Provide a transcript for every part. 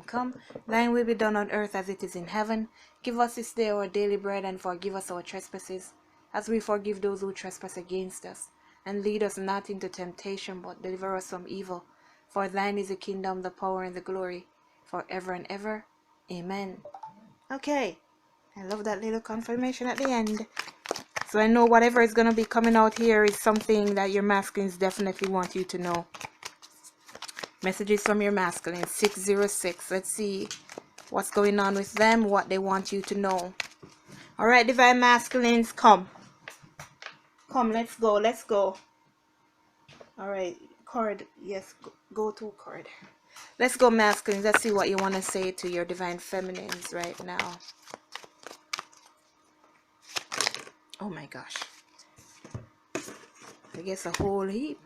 come. Thine will be done on earth as it is in heaven. Give us this day our daily bread, and forgive us our trespasses, as we forgive those who trespass against us. And lead us not into temptation, but deliver us from evil. For thine is the kingdom, the power, and the glory, forever and ever. Amen. Okay. I love that little confirmation at the end. So I know whatever is going to be coming out here is something that your masculines definitely want you to know. Messages from your masculine, 606. Let's see what's going on with them, what they want you to know. Alright, divine masculines, come. Come, let's go, let's go. Alright, card, yes, go to card. Let's go, masculines. Let's see what you want to say to your divine feminines right now. Oh my gosh. I guess a whole heap.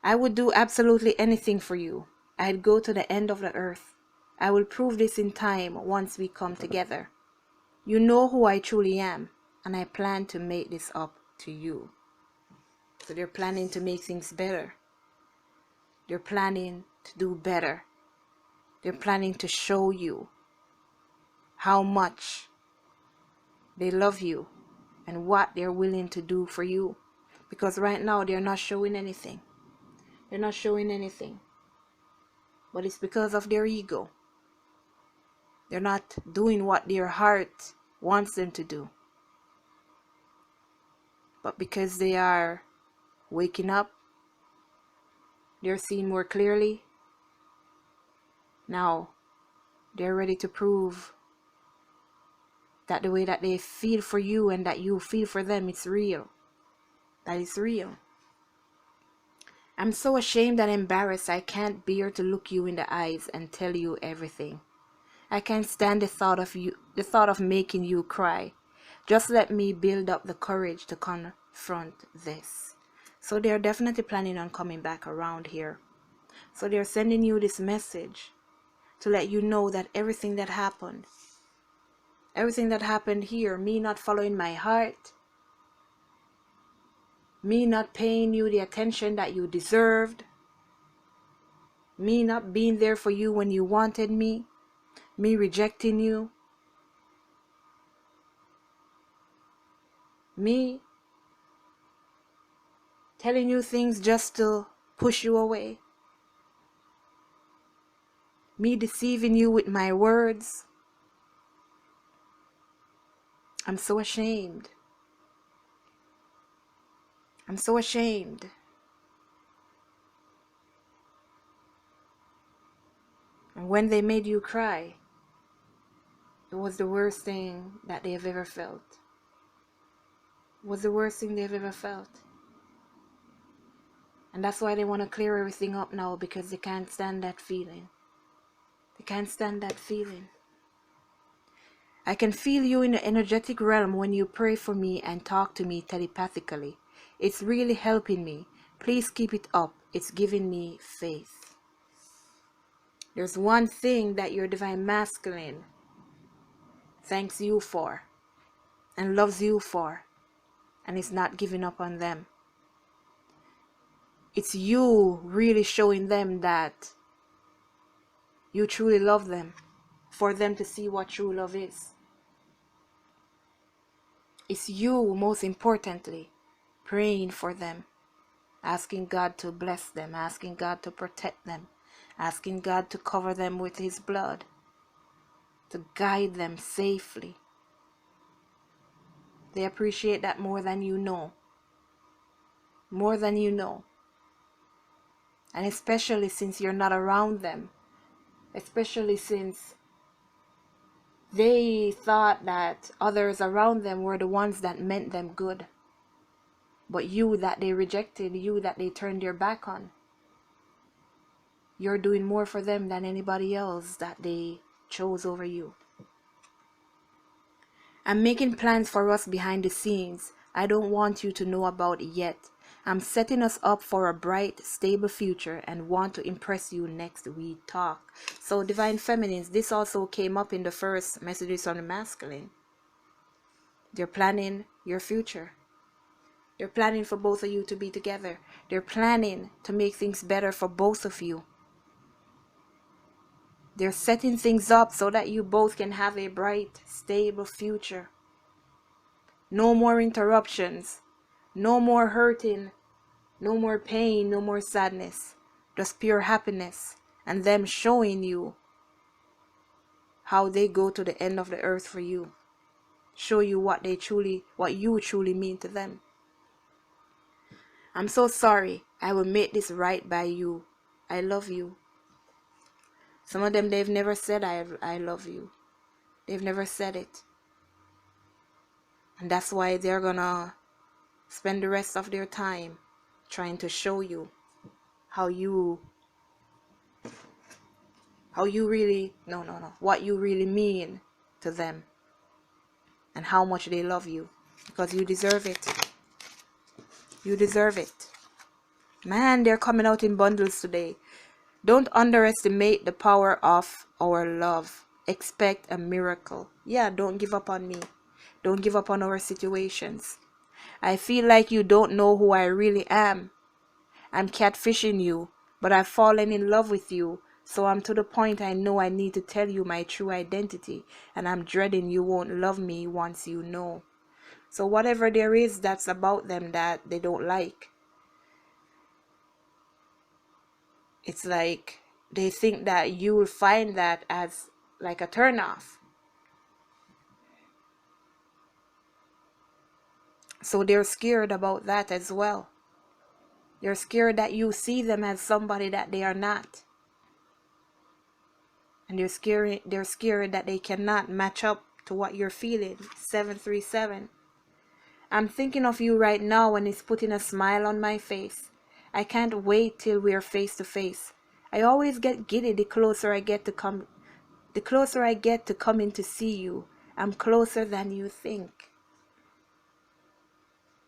I would do absolutely anything for you. I'd go to the end of the earth. I will prove this in time once we come together. You know who I truly am, and I plan to make this up to you. So they're planning to make things better. They're planning to do better. They're planning to show you how much they love you and what they're willing to do for you. Because right now they're not showing anything. They're not showing anything. But it's because of their ego. They're not doing what their heart wants them to do. But because they are waking up, they're seeing more clearly. Now, they're ready to prove that the way that they feel for you and that you feel for them, it's real. That is real. I'm so ashamed and embarrassed I can't bear to look you in the eyes and tell you everything. I can't stand the thought of making you cry. Just let me build up the courage to confront this. So they're definitely planning on coming back around here. So they're sending you this message to let you know that everything that happened here, me not following my heart, me not paying you the attention that you deserved, me not being there for you when you wanted me rejecting you, me telling you things just to push you away, me deceiving you with my words. I'm so ashamed. I'm so ashamed. And when they made you cry, it was the worst thing that they have ever felt. It was the worst thing they've ever felt. And that's why they want to clear everything up now, because they can't stand that feeling. They can't stand that feeling. I can feel you in the energetic realm when you pray for me and talk to me telepathically. It's really helping me. Please keep it up. It's giving me faith. There's one thing that your divine masculine thanks you for and loves you for, and is not giving up on them. It's you really showing them that you truly love them, for them to see what true love is. It's you, most importantly, praying for them, asking God to bless them, asking God to protect them, asking God to cover them with His blood, to guide them safely. They appreciate that more than you know. More than you know. And especially since you're not around them. Especially since they thought that others around them were the ones that meant them good. But you that they rejected, you that they turned their back on, you're doing more for them than anybody else that they chose over you. I'm making plans for us behind the scenes. I don't want you to know about it yet. I'm setting us up for a bright, stable future and want to impress you next we talk. So, divine feminines, this also came up in the first messages on the masculine. They're planning your future. They're planning for both of you to be together. They're planning to make things better for both of you. They're setting things up so that you both can have a bright, stable future. No more interruptions. No more hurting. No more pain. No more sadness. Just pure happiness. And them showing you how they go to the end of the earth for you. Show you what you truly mean to them. I'm so sorry. I will make this right by you. I love you. Some of them, they've never said I love you. They've never said it. And that's why they're gonna spend the rest of their time trying to show you how you really, what you really mean to them and how much they love you, because you deserve it. You deserve it. Man, they're coming out in bundles today. Don't underestimate the power of our love. Expect a miracle. Yeah, don't give up on me. Don't give up on our situations. I feel like you don't know who I really am. I'm catfishing you, but I've fallen in love with you. So I'm to the point I know I need to tell you my true identity, and I'm dreading you won't love me once you know. So whatever there is that's about them that they don't like, it's like they think that you will find that as like a turnoff. So they're scared about that as well. They're scared that you see them as somebody that they are not. And they're scared that they cannot match up to what you're feeling. 737. I'm thinking of you right now and it's putting a smile on my face. I can't wait till we're face to face. I always get giddy the closer I get to come in to see you. I'm closer than you think.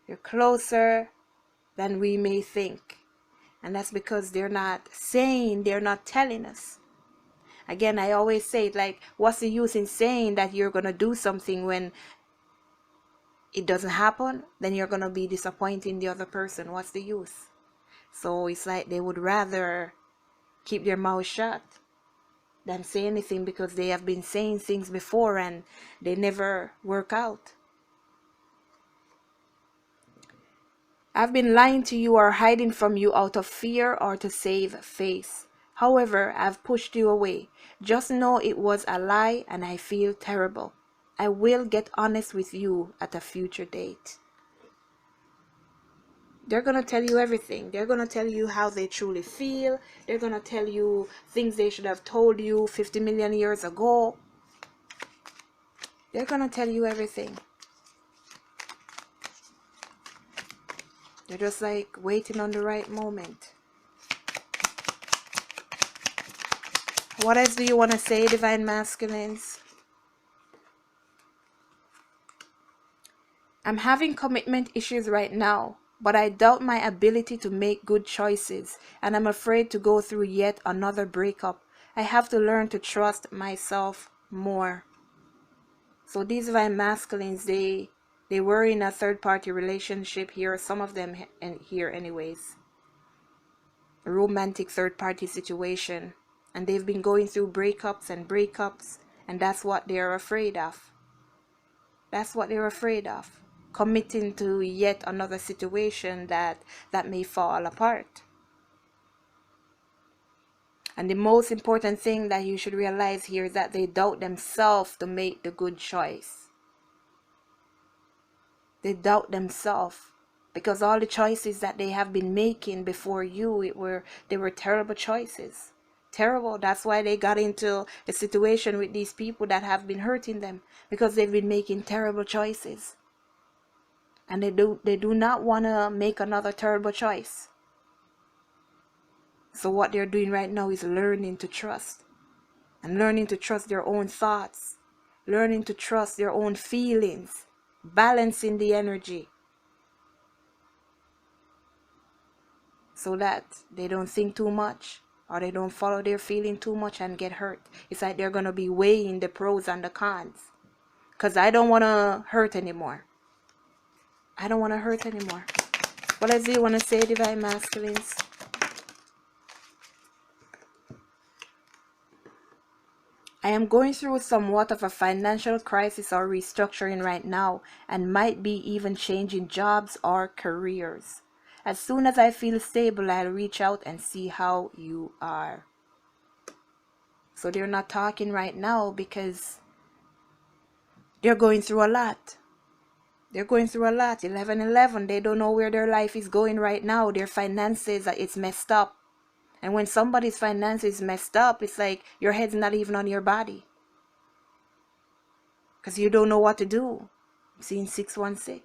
You're closer than we may think. And that's because they're not telling us. Again, I always say it like, what's the use in saying that you're going to do something when it doesn't happen? Then you're going to be disappointing the other person. What's the use? So it's like they would rather keep their mouth shut than say anything, because they have been saying things before and they never work out. I've been lying to you or hiding from you out of fear or to save face. However, I've pushed you away. Just know it was a lie and I feel terrible. I will get honest with you at a future date. They're going to tell you everything. They're going to tell you how they truly feel. They're going to tell you things they should have told you 50 million years ago. They're going to tell you everything. They're just like waiting on the right moment. What else do you want to say, Divine Masculines? I'm having commitment issues right now, but I doubt my ability to make good choices, and I'm afraid to go through yet another breakup. I have to learn to trust myself more. So these Divine Masculines, they were in a third-party relationship here, some of them here anyways. A romantic third-party situation. And they've been going through breakups, and that's what they're afraid of. That's what they're afraid of. Committing to yet another situation that may fall apart. And the most important thing that you should realize here is that they doubt themselves to make the good choice. They doubt themselves because all the choices that they have been making before you, they were terrible choices. Terrible. That's why they got into a situation with these people that have been hurting them, because they've been making terrible choices. And they do not want to make another terrible choice. So what they're doing right now is learning to trust. And learning to trust their own thoughts. Learning to trust their own feelings. Balancing the energy. So that they don't think too much. Or they don't follow their feeling too much and get hurt. It's like they're going to be weighing the pros and the cons. Because I don't want to hurt anymore. I don't want to hurt anymore. What else do you want to say, Divine Masculines? I am going through somewhat of a financial crisis or restructuring right now, and might be even changing jobs or careers. As soon as I feel stable, I'll reach out and see how you are. So they're not talking right now because they're going through a lot. They're going through a lot. 11/11, they don't know where their life is going right now. Their finances, it's messed up. And when somebody's finances is messed up, it's like your head's not even on your body. Because you don't know what to do. I'm seeing 616.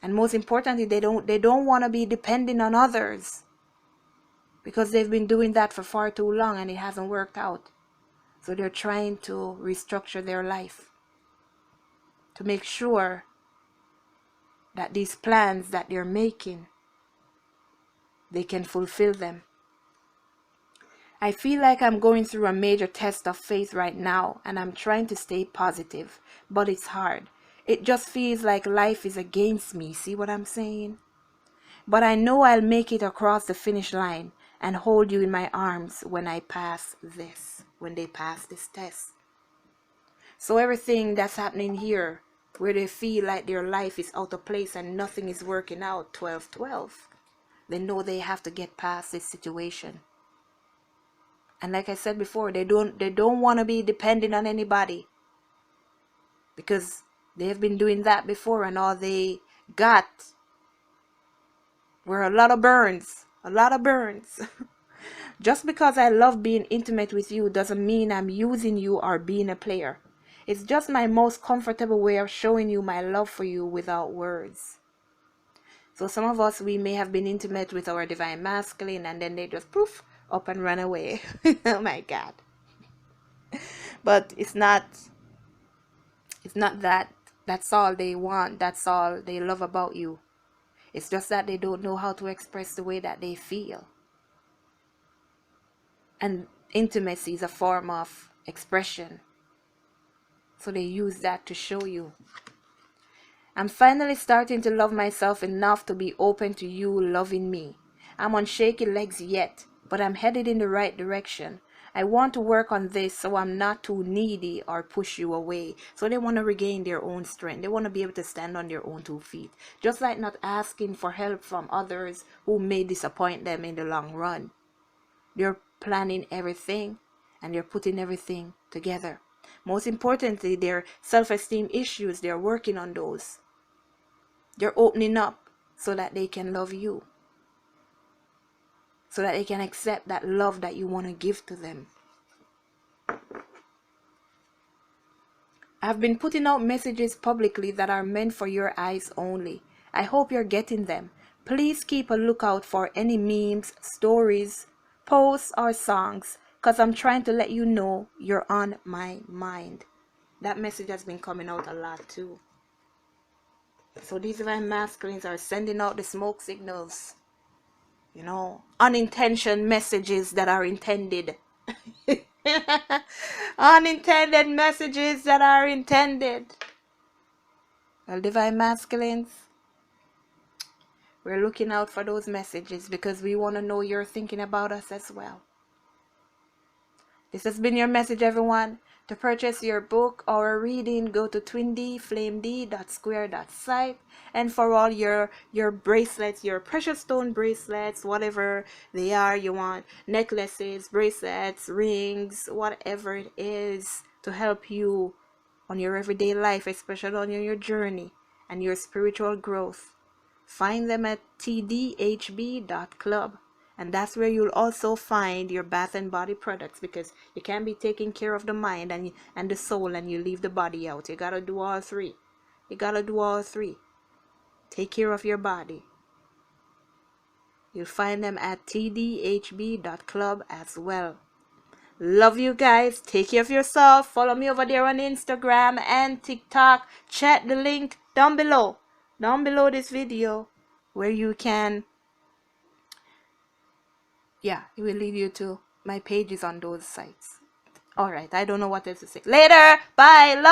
And most importantly, they don't want to be dependent on others. Because they've been doing that for far too long and it hasn't worked out. So they're trying to restructure their life to make sure that these plans that they're making, they can fulfill them. I feel like I'm going through a major test of faith right now, and I'm trying to stay positive, but it's hard. It just feels like life is against me. See what I'm saying? But I know I'll make it across the finish line and hold you in my arms when they pass this test. So everything that's happening here, where they feel like their life is out of place and nothing is working out, 12/12, they know they have to get past this situation. And like I said before, they don't want to be dependent on anybody, because they have been doing that before and all they got were a lot of burns. Just because I love being intimate with you doesn't mean I'm using you or being a player. It's just my most comfortable way of showing you my love for you without words. So some of us, we may have been intimate with our divine masculine and then they just poof up and run away. Oh my God. But it's not that that's all they want, that's all they love about you. It's just that they don't know how to express the way that they feel. And intimacy is a form of expression. So they use that to show you. I'm finally starting to love myself enough to be open to you loving me. I'm on shaky legs yet, but I'm headed in the right direction. I want to work on this so I'm not too needy or push you away. So they want to regain their own strength. They want to be able to stand on their own 2 feet. Just like not asking for help from others who may disappoint them in the long run. They're planning everything and they're putting everything together. Most importantly, their self-esteem issues, they're working on those. They're opening up so that they can love you. So that they can accept that love that you want to give to them. I've been putting out messages publicly that are meant for your eyes only. I hope you're getting them. Please keep a lookout for any memes, stories, posts, or songs, because I'm trying to let you know you're on my mind. That message has been coming out a lot too. So these divine masculines are sending out the smoke signals. You know, unintentional messages that are intended. Unintended messages that are intended. Well, divine masculines, we're looking out for those messages because we want to know you're thinking about us as well. This has been your message, everyone. To purchase your book or reading, go to twindyflamed.square.site. And for all your bracelets, your precious stone bracelets, whatever they are you want, necklaces, bracelets, rings, whatever it is to help you on your everyday life, especially on your journey and your spiritual growth, find them at tdhb.club. And that's where you'll also find your bath and body products, because you can't be taking care of the mind and the soul and you leave the body out. You gotta do all three. Take care of your body. You'll find them at tdhb.club as well. Love you guys. Take care of yourself. Follow me over there on Instagram and TikTok. Check the link down below this video, where you can, it will lead you to my pages on those sites. Alright, I don't know what else to say. Later. Bye. Love.